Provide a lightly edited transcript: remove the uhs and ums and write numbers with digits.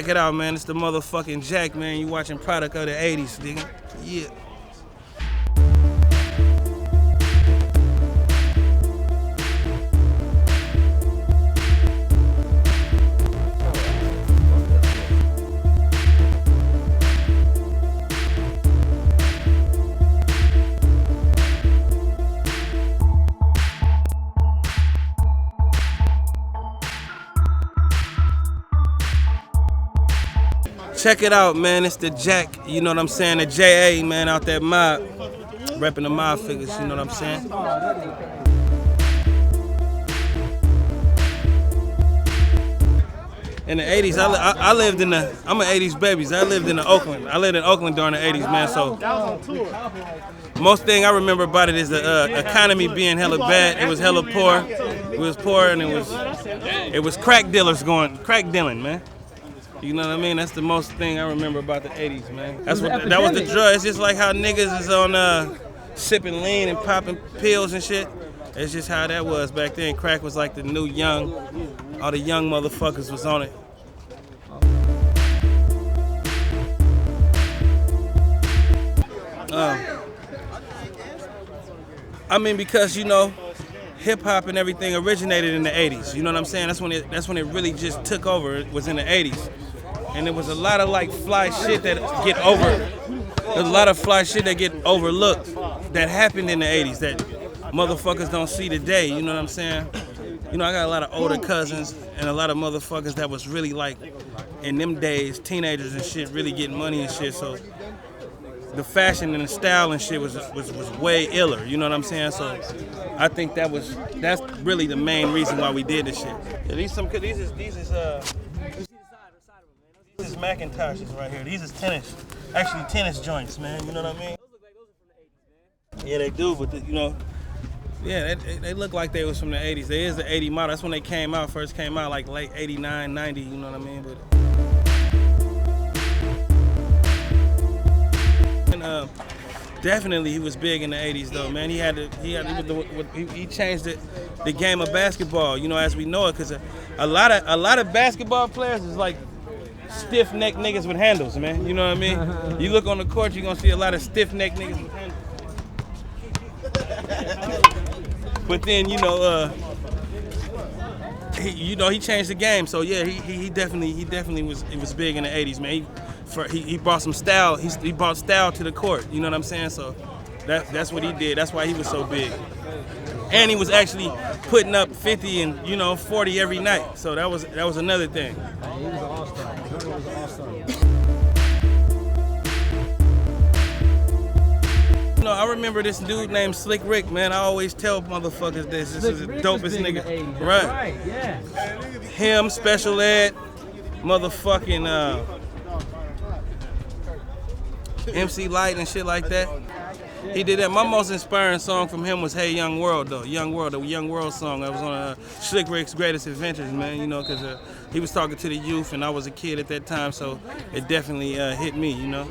Check it out, man. It's the motherfucking Jack, man. You watching product of the 80s, nigga. Yeah. Check it out, man. It's the Jack, you know what I'm saying? The J.A., man, out that mob. Repping the mob figures, you know what I'm saying? In the 80s, I lived in the, I'm an 80s baby. I lived in Oakland. I lived in Oakland during the 80s, man, so. Most thing I remember about it is the economy being hella bad. It was hella poor. It was poor and it was crack dealers crack dealing, man. You know what I mean? That's the most thing I remember about the 80s, man. That was the drug. It's just like how niggas is on sipping lean and popping pills and shit. It's just how that was back then. Crack was like the new young, all the young motherfuckers was on it. I mean, because, you know, hip hop and everything originated in the 80s. You know what I'm saying? That's when it really just took over. It was in the 80s. And there was a lot of like fly shit that get overlooked that happened in the 80s that motherfuckers don't see today. You know what I'm saying? You know, I got a lot of older cousins and a lot of motherfuckers that was really like, in them days, teenagers and shit, really getting money and shit. So the fashion and the style and shit was way iller. You know what I'm saying? So I think that's really the main reason why we did this shit. Yeah, these is Macintoshes right here. These is tennis joints, man. You know what I mean? Yeah, they do, but you know, yeah, they look like they was from the 80s. They is the 80 model. That's when they first came out, like late 89, 90, you know what I mean? But definitely he was big in the 80s though, man. He changed the game of basketball, you know, as we know it, because a lot of basketball players is like stiff-necked niggas with handles, man. You know what I mean? You look on the court, you're gonna see a lot of stiff-necked niggas with handles. But then, you know, he changed the game. So yeah, he definitely was big in the 80s, man. He brought some style. He brought style to the court. You know what I'm saying? So that's what he did. That's why he was so big. And he was actually putting up 50 and 40 every night. So that was another thing. He was an all-star. He was an all-star. You know, I remember this dude named Slick Rick, man. I always tell motherfuckers this. This is the dopest nigga. Right, yeah. Him, Special Ed, motherfucking MC Light and shit like that. He did that. My most inspiring song from him was Hey Young World, though. Young World, the Young World song. That was on Slick Rick's Greatest Adventures, man, you know, because he was talking to the youth, and I was a kid at that time, so it definitely hit me, you know.